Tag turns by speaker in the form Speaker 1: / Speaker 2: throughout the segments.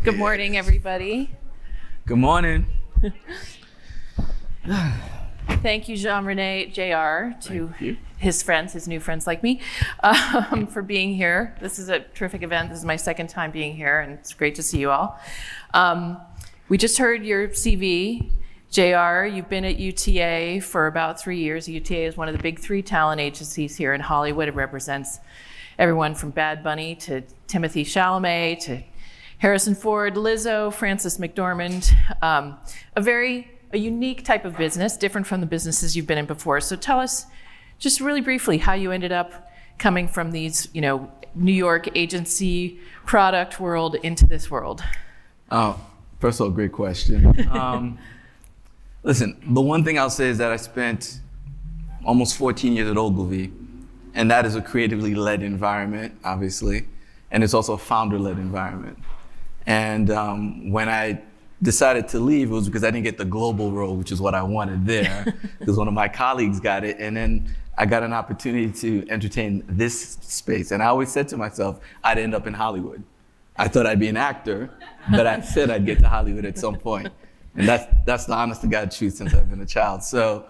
Speaker 1: Good morning, everybody.
Speaker 2: Good morning.
Speaker 1: Thank you, Jean-Rene, JR, to his friends, his new friends like me, for being here. This is a terrific event. This is my second time being here, and it's great to see you all. We just heard your CV. JR, you've been at UTA for about 3 years. UTA is one of the big three talent agencies here in Hollywood. It represents everyone from Bad Bunny to Timothée Chalamet to Harrison Ford, Lizzo, Frances McDormand. A unique type of business, different from the businesses you've been in before. So tell us just really briefly how you ended up coming from these, New York agency product world into this world.
Speaker 2: First of all, great question. Listen, the one thing I'll say is that I spent almost 14 years at Ogilvy, and that is a creatively led environment, obviously, and it's also a founder-led environment. And when I decided to leave, it was because I didn't get the global role, which is what I wanted there, because one of my colleagues got it, and then I got an opportunity to entertain this space. And I always said to myself, I'd end up in Hollywood. I thought I'd be an actor, but I said I'd get to Hollywood at some point. And that's the honest to God truth since I've been a child. So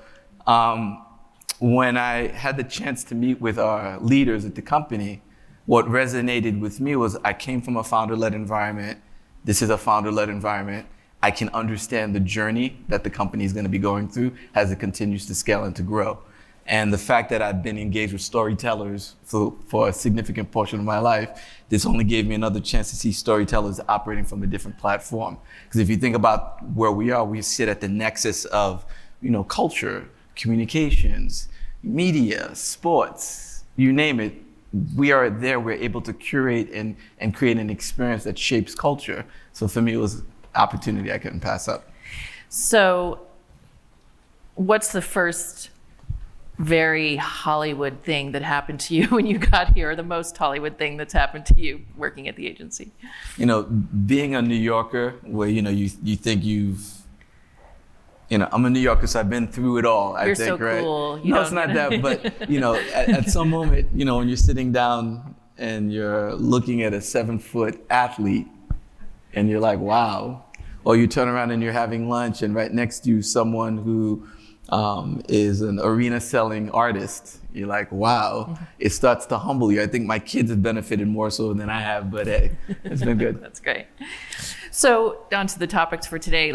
Speaker 2: when I had the chance to meet with our leaders at the company, what resonated with me was I came from a founder-led environment. This is a founder-led environment. I can understand the journey that the company is going to be going through as it continues to scale and to grow. And the fact that I've been engaged with storytellers for a significant portion of my life, this only gave me another chance to see storytellers operating from a different platform. Because if you think about where we are, we sit at the nexus of, culture, communications, media, sports, you name it. We are there, we're able to curate and create an experience that shapes culture. So for me, it was an opportunity I couldn't pass up.
Speaker 1: So what's the first very Hollywood thing that happened to you when you got here, or the most Hollywood thing that's happened to you working at the agency?
Speaker 2: Being a New Yorker, where, you think I'm a New Yorker, so I've been through it all, I think,
Speaker 1: so
Speaker 2: right?
Speaker 1: Cool.
Speaker 2: No, it's not that, but, at some moment, when you're sitting down and you're looking at a 7-foot athlete and you're like, wow. Or you turn around and you're having lunch and right next to you, someone who is an arena selling artist. You're like, wow. Mm-hmm. It starts to humble you. I think my kids have benefited more so than I have, but hey, it's been good.
Speaker 1: That's great. So on to the topics for today.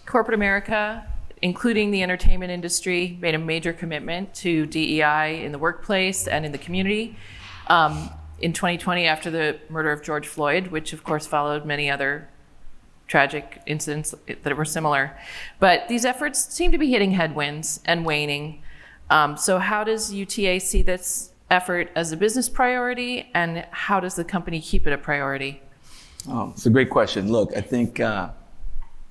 Speaker 1: Corporate America, including the entertainment industry, made a major commitment to DEI in the workplace and in the community. In 2020, after the murder of George Floyd, which of course followed many other tragic incidents that were similar. But these efforts seem to be hitting headwinds and waning. So how does UTA see this effort as a business priority, and how does the company keep it a priority?
Speaker 2: It's a great question. Look, I think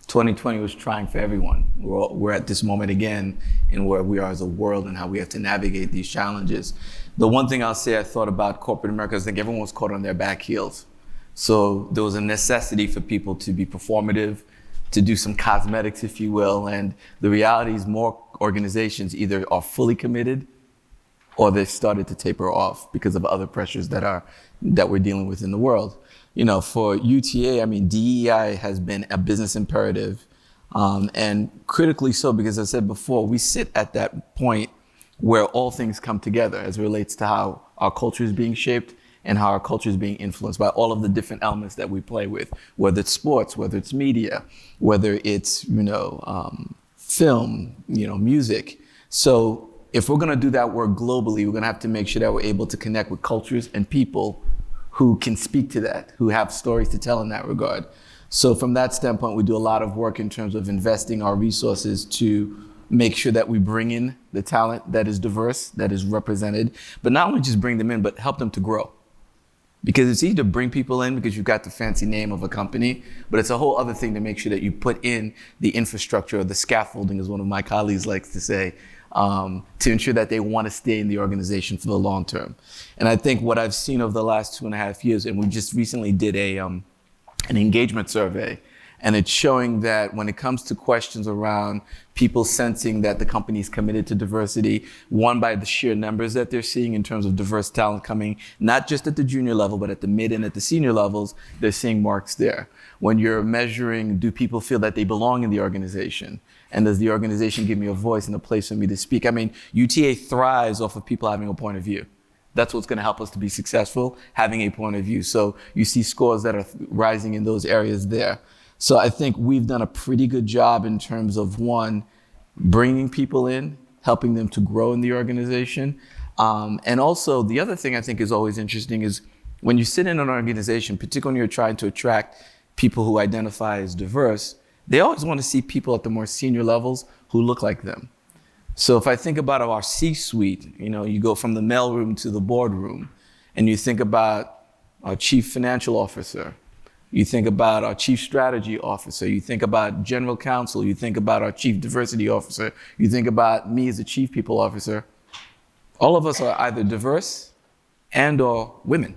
Speaker 2: 2020 was trying for everyone. We're at this moment again in where we are as a world and how we have to navigate these challenges. The one thing I'll say I thought about corporate America is I think everyone was caught on their back heels. So there was a necessity for people to be performative, to do some cosmetics, if you will. And the reality is more organizations either are fully committed or they've started to taper off because of other pressures that we're dealing with in the world. For UTA, DEI has been a business imperative, and critically so, because as I said before, we sit at that point where all things come together as it relates to how our culture is being shaped and how our culture is being influenced by all of the different elements that we play with, whether it's sports, whether it's media, whether it's, film, music. So if we're gonna do that work globally, we're gonna have to make sure that we're able to connect with cultures and people who can speak to that, who have stories to tell in that regard. So from that standpoint, we do a lot of work in terms of investing our resources to make sure that we bring in the talent that is diverse, that is represented, but not only just bring them in, but help them to grow. Because it's easy to bring people in because you've got the fancy name of a company, but it's a whole other thing to make sure that you put in the infrastructure or the scaffolding, as one of my colleagues likes to say, to ensure that they want to stay in the organization for the long term. And I think what I've seen over the last 2.5 years, and we just recently did an engagement survey, And it's showing that when it comes to questions around people sensing that the company is committed to diversity, one, by the sheer numbers that they're seeing in terms of diverse talent coming, not just at the junior level, but at the mid and at the senior levels, they're seeing marks there. When you're measuring, do people feel that they belong in the organization? And does the organization give me a voice and a place for me to speak? I mean, UTA thrives off of people having a point of view. That's what's going to help us to be successful, having a point of view. So you see scores that are rising in those areas there. So I think we've done a pretty good job in terms of, one, bringing people in, helping them to grow in the organization. And also the other thing I think is always interesting is when you sit in an organization, particularly when you're trying to attract people who identify as diverse, they always want to see people at the more senior levels who look like them. So if I think about our C-suite, you go from the mailroom to the boardroom, and you think about our chief financial officer, you think about our chief strategy officer, you think about general counsel, you think about our chief diversity officer, you think about me as a chief people officer. All of us are either diverse and or women.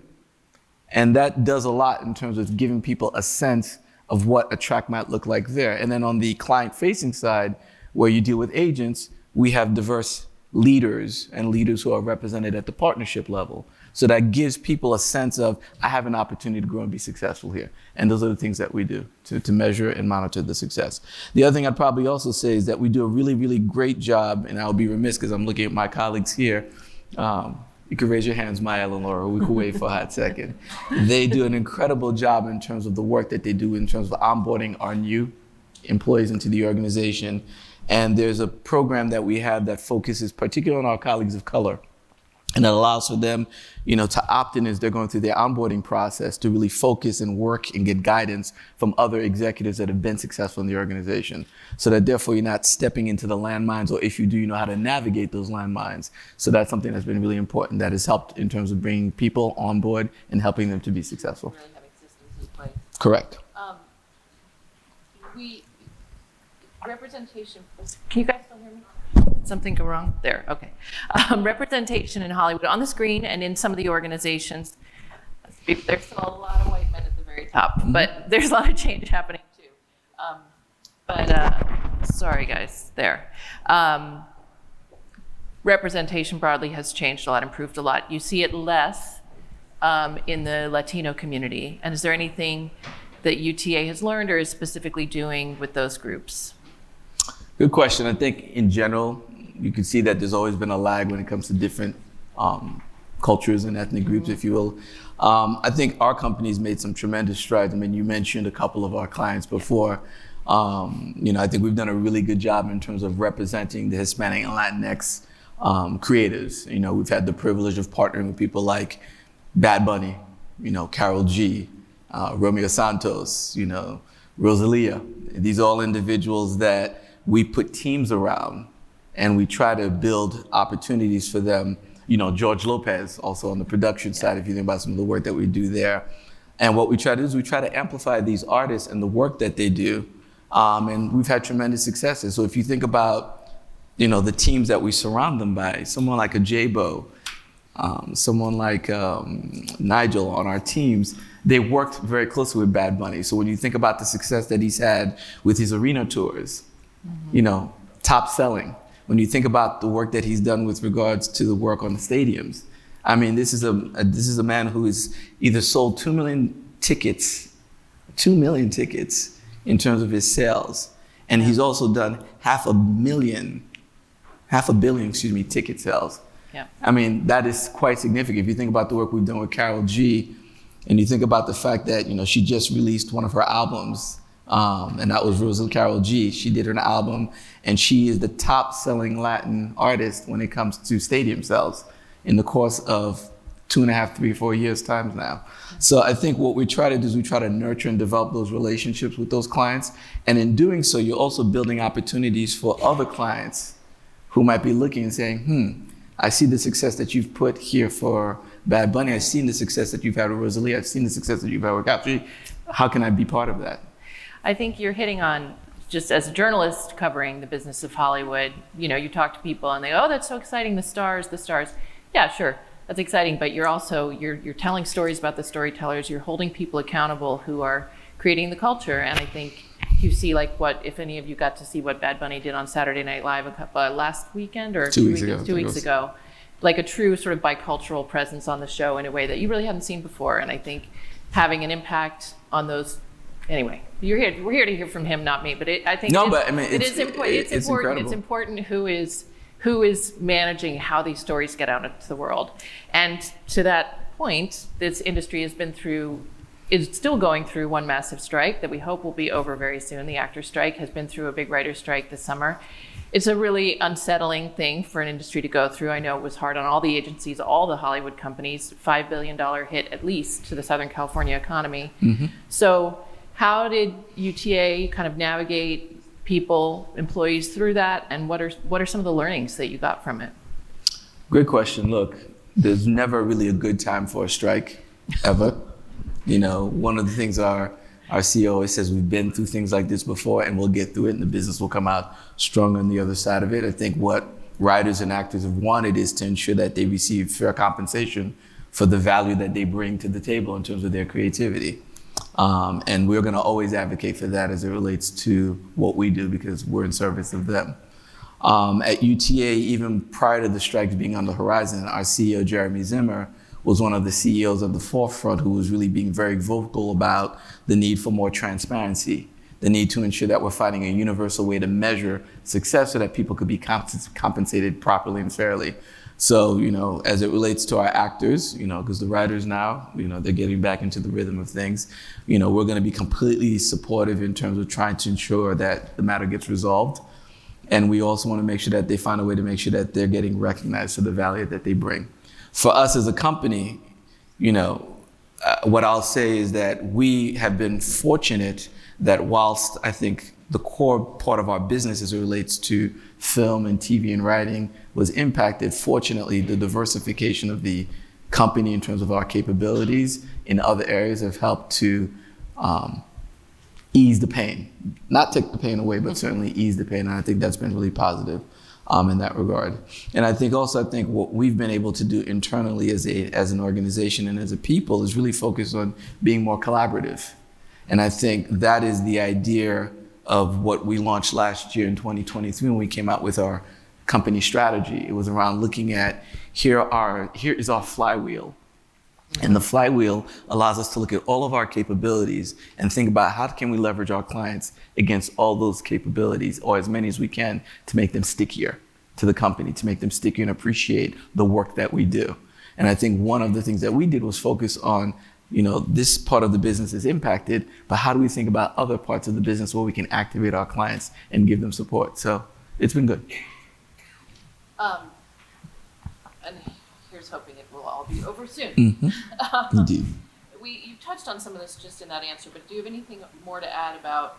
Speaker 2: And that does a lot in terms of giving people a sense of what a track might look like there. And then on the client-facing side, where you deal with agents, we have diverse leaders and leaders who are represented at the partnership level. So that gives people a sense of, I have an opportunity to grow and be successful here. And those are the things that we do to measure and monitor the success. The other thing I'd probably also say is that we do a really, really great job, and I'll be remiss because I'm looking at my colleagues here. You can raise your hands, Maya and Laura, we can wait for a hot second. They do an incredible job in terms of the work that they do in terms of onboarding our new employees into the organization. And there's a program that we have that focuses particularly on our colleagues of color. And it allows for them, to opt in as they're going through their onboarding process to really focus and work and get guidance from other executives that have been successful in the organization. So that therefore you're not stepping into the landmines, or if you do, you know how to navigate those landmines. So that's something that's been really important that has helped in terms of bringing people on board and helping them to be successful.
Speaker 1: Really having systems in place.
Speaker 2: Correct.
Speaker 1: Representation. Can you guys still hear me? Something go wrong? There, okay. Representation in Hollywood on the screen and in some of the organizations. There's still a lot of white men at the very top, but there's a lot of change happening too. Sorry guys, there. Representation broadly has changed a lot, improved a lot. You see it less in the Latino community. And is there anything that UTA has learned or is specifically doing with those groups?
Speaker 2: Good question. I think in general, you can see that there's always been a lag when it comes to different cultures and ethnic groups, if you will. I think our company's made some tremendous strides. I mean, you mentioned a couple of our clients before. I think we've done a really good job in terms of representing the Hispanic and Latinx creators. We've had the privilege of partnering with people like Bad Bunny, Karol G, Romeo Santos, Rosalia. These are all individuals that we put teams around and we try to build opportunities for them. George Lopez, also on the production side, if you think about some of the work that we do there. And what we try to do is we try to amplify these artists and the work that they do. And we've had tremendous successes. So if you think about, the teams that we surround them by, someone like a J-Bo, someone like Nigel on our teams, they worked very closely with Bad Bunny. So when you think about the success that he's had with his arena tours, top selling. When you think about the work that he's done with regards to the work on the stadiums, I mean, this is a man who has either sold 2 million tickets in terms of his sales, and he's also done half a billion, ticket sales.
Speaker 1: Yeah.
Speaker 2: I mean, that is quite significant. If you think about the work we've done with Karol G, and you think about the fact that, she just released one of her albums, and that was Rosalie Karol G. She did her album, and she is the top-selling Latin artist when it comes to stadium sales in the course of 2.5, 3, 4 years times now. So I think what we try to do is we try to nurture and develop those relationships with those clients. And in doing so, you're also building opportunities for other clients who might be looking and saying, I see the success that you've put here for Bad Bunny. I've seen the success that you've had with Rosalie. I've seen the success that you've had with Karol G. How can I be part of that?
Speaker 1: I think you're hitting on, just as a journalist covering the business of Hollywood, you talk to people and they go, oh, that's so exciting, the stars. Yeah, sure, that's exciting, but you're also, you're telling stories about the storytellers, you're holding people accountable who are creating the culture. And I think you see like if any of you got to see what Bad Bunny did on Saturday Night Live last weekend or
Speaker 2: 2 weeks ago.
Speaker 1: 2 weeks ago, like a true sort of bicultural presence on the show in a way that you really hadn't seen before. And I think having an impact on those, anyway, we're here to hear from him, not me, but I think it's important. It's important who is managing how these stories get out into the world. And to that point, this industry is still going through one massive strike that we hope will be over very soon. The actor strike has been through a big writer strike this summer. It's a really unsettling thing for an industry to go through. I know it was hard on all the agencies, all the Hollywood companies, $5 billion hit at least to the Southern California economy. Mm-hmm. So how did UTA kind of navigate people, employees through that? And what are some of the learnings that you got from it?
Speaker 2: Great question. Look, there's never really a good time for a strike, ever. One of the things our CEO always says, we've been through things like this before and we'll get through it and the business will come out stronger on the other side of it. I think what writers and actors have wanted is to ensure that they receive fair compensation for the value that they bring to the table in terms of their creativity. And we're gonna always advocate for that as it relates to what we do because we're in service of them. At UTA, even prior to the strikes being on the horizon, our CEO, Jeremy Zimmer, was one of the CEOs at the forefront who was really being very vocal about the need for more transparency, the need to ensure that we're finding a universal way to measure success so that people could be compensated properly and fairly. So, as it relates to our actors, because the writers now, they're getting back into the rhythm of things, we're going to be completely supportive in terms of trying to ensure that the matter gets resolved. And we also want to make sure that they find a way to make sure that they're getting recognized for the value that they bring. For us as a company, what I'll say is that we have been fortunate that whilst I think the core part of our business as it relates to film and TV and writing was impacted, fortunately, the diversification of the company in terms of our capabilities in other areas have helped to ease the pain. Not take the pain away, but certainly ease the pain. And I think that's been really positive in that regard. And I think what we've been able to do internally as an organization and as a people is really focus on being more collaborative. And I think that is the idea of what we launched last year in 2023 when we came out with our company strategy. It was around looking at here is our flywheel. And the flywheel allows us to look at all of our capabilities and think about how can we leverage our clients against all those capabilities, or as many as we can, to make them stickier to the company, to make them stickier and appreciate the work that we do. And I think one of the things that we did was focus on, this part of the business is impacted, but how do we think about other parts of the business where we can activate our clients and give them support? So it's been good.
Speaker 1: And here's hoping it will all be over soon.
Speaker 2: Mm-hmm. Indeed.
Speaker 1: You touched on some of this just in that answer, but do you have anything more to add about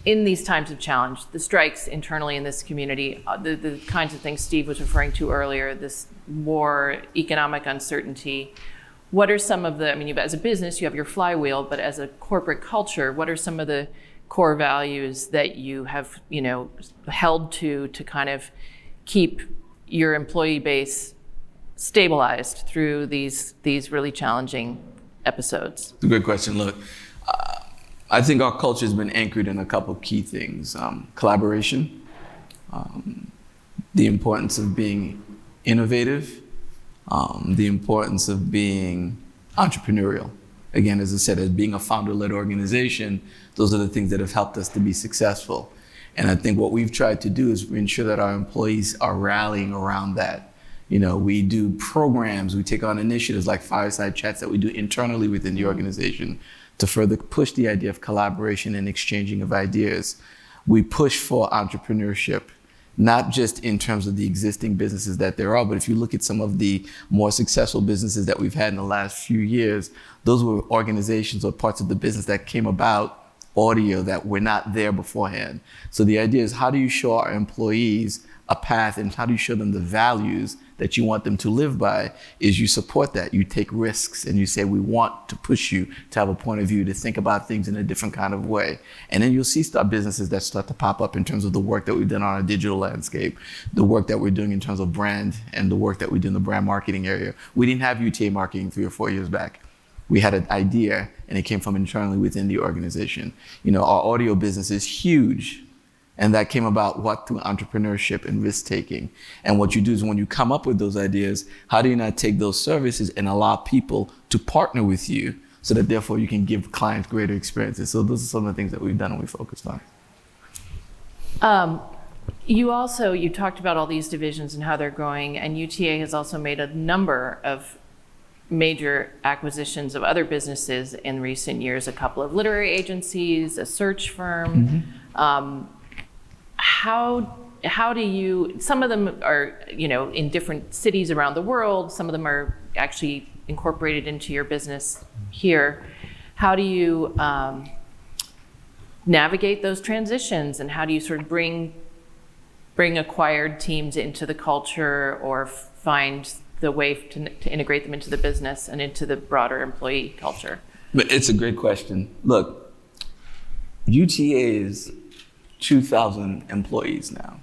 Speaker 1: in these times of challenge, the strikes internally in this community, the kinds of things Steve was referring to earlier, this war, economic uncertainty? What are some of as a business, you have your flywheel, but as a corporate culture, what are some of the core values that you have, held to kind of keep your employee base stabilized through these really challenging episodes?
Speaker 2: It's a good question. Look, I think our culture has been anchored in a couple of key things. Collaboration, the importance of being innovative, the importance of being entrepreneurial. Again, as I said, as being a founder-led organization, those are the things that have helped us to be successful. And I think what we've tried to do is ensure that our employees are rallying around that. We do programs, we take on initiatives like Fireside chats that we do internally within the organization to further push the idea of collaboration and exchanging of ideas. We push for entrepreneurship, not just in terms of the existing businesses that there are, but if you look at some of the more successful businesses that we've had in the last few years, those were organizations or parts of the business that came about audio that were not there beforehand. So the idea is, how do you show our employees a path and how do you show them the values that you want them to live by? Is you support that, you take risks and you say, we want to push you to have a point of view, to think about things in a different kind of way. And then you'll see businesses that start to pop up in terms of the work that we've done on our digital landscape, the work that we're doing in terms of brand and the work that we do in the brand marketing area. We didn't have UTA marketing 3 or 4 years back. We had an idea, and it came from internally within the organization. Our audio business is huge, and that came about through entrepreneurship and risk taking. And what you do is when you come up with those ideas, how do you not take those services and allow people to partner with you so that therefore you can give clients greater experiences? So those are some of the things that we've done and we focused on.
Speaker 1: You talked about all these divisions and how they're growing, and UTA has also made a number of major acquisitions of other businesses in recent years, a couple of literary agencies, a search firm. How do you, some of them are, in different cities around the world, some of them are actually incorporated into your business here. How do you navigate those transitions, and how do you sort of bring acquired teams into the culture or find the way to integrate them into the business and into the broader employee culture?
Speaker 2: But it's a great question. Look, UTA is 2,000 employees now.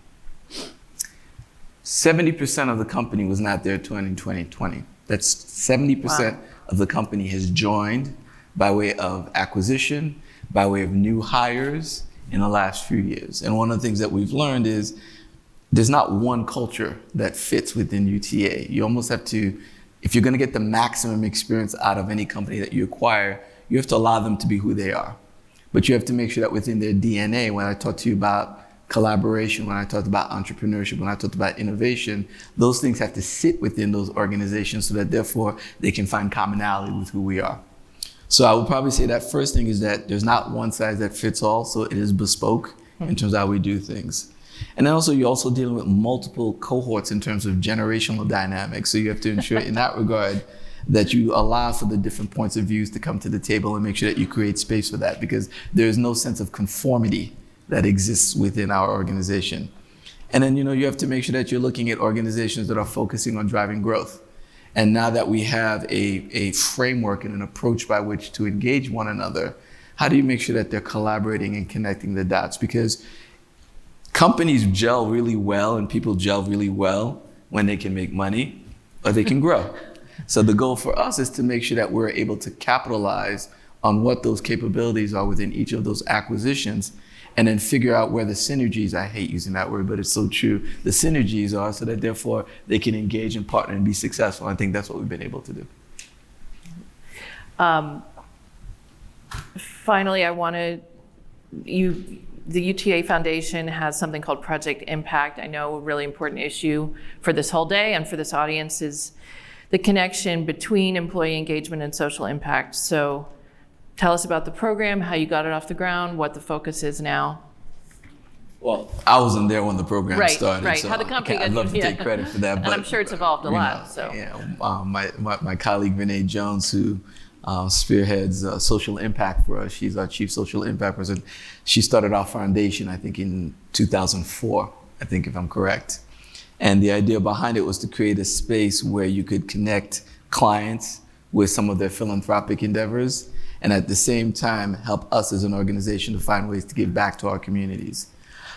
Speaker 2: 70% of the company was not there in 2020. That's 70% of the company has joined by way of acquisition, by way of new hires in the last few years. And one of the things that we've learned is there's not one culture that fits within UTA. You almost have to, if you're gonna get the maximum experience out of any company that you acquire, you have to allow them to be who they are. But you have to make sure that within their DNA, when I talked to you about collaboration, when I talked about entrepreneurship, when I talked about innovation, those things have to sit within those organizations so that therefore they can find commonality with who we are. So I would probably say that first thing is that there's not one size that fits all, so it is bespoke in terms of how we do things. And then also, you're also dealing with multiple cohorts in terms of generational dynamics. So you have to ensure in that regard that you allow for the different points of views to come to the table and make sure that you create space for that, because there is no sense of conformity that exists within our organization. And then, you have to make sure that you're looking at organizations that are focusing on driving growth. And now that we have a framework and an approach by which to engage one another, how do you make sure that they're collaborating and connecting the dots? Because companies gel really well and people gel really well when they can make money or they can grow. So the goal for us is to make sure that we're able to capitalize on what those capabilities are within each of those acquisitions, and then figure out where the synergies, I hate using that word, but it's so true, the synergies are, so that therefore they can engage and partner and be successful. I think that's what we've been able to do.
Speaker 1: Finally, the UTA Foundation has something called Project Impact. I know a really important issue for this whole day and for this audience is the connection between employee engagement and social impact. So tell us about the program, how you got it off the ground, what the focus is now.
Speaker 2: Well, I wasn't there when the program started.
Speaker 1: Right,
Speaker 2: so
Speaker 1: how the company
Speaker 2: I'd love to take credit for that.
Speaker 1: And
Speaker 2: but,
Speaker 1: I'm sure it's evolved a lot.
Speaker 2: My colleague Renee Jones, who spearheads social impact for us, she's our chief social impact person. She started our foundation, I think, in 2004, I think, if I'm correct. And the idea behind it was to create a space where you could connect clients with some of their philanthropic endeavors, and at the same time help us as an organization to find ways to give back to our communities.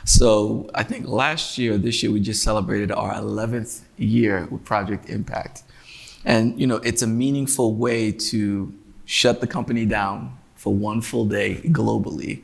Speaker 2: So I think this year, we just celebrated our 11th year with Project Impact. And it's a meaningful way to shut the company down for one full day globally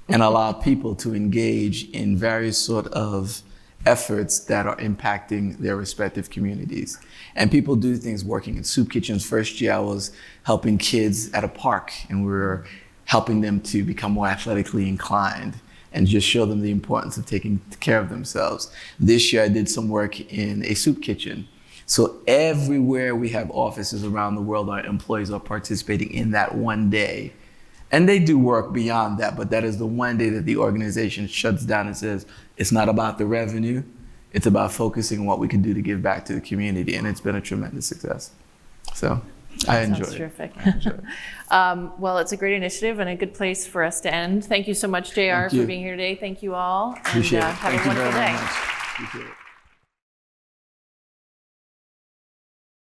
Speaker 2: and allow people to engage in various sort of efforts that are impacting their respective communities. And people do things working in soup kitchens. First year I was helping kids at a park, and we were helping them to become more athletically inclined and just show them the importance of taking care of themselves. This year I did some work in a soup kitchen. So everywhere we have offices around the world, our employees are participating in that one day. And they do work beyond that, but that is the one day that the organization shuts down and says, it's not about the revenue, it's about focusing on what we can do to give back to the community. And it's been a tremendous success. So I enjoy it.
Speaker 1: Terrific. Well, it's a great initiative and a good place for us to end. Thank you so much, JR, for being here today. Thank you all.
Speaker 2: Appreciate it.
Speaker 1: Have a wonderful day.
Speaker 2: Appreciate it.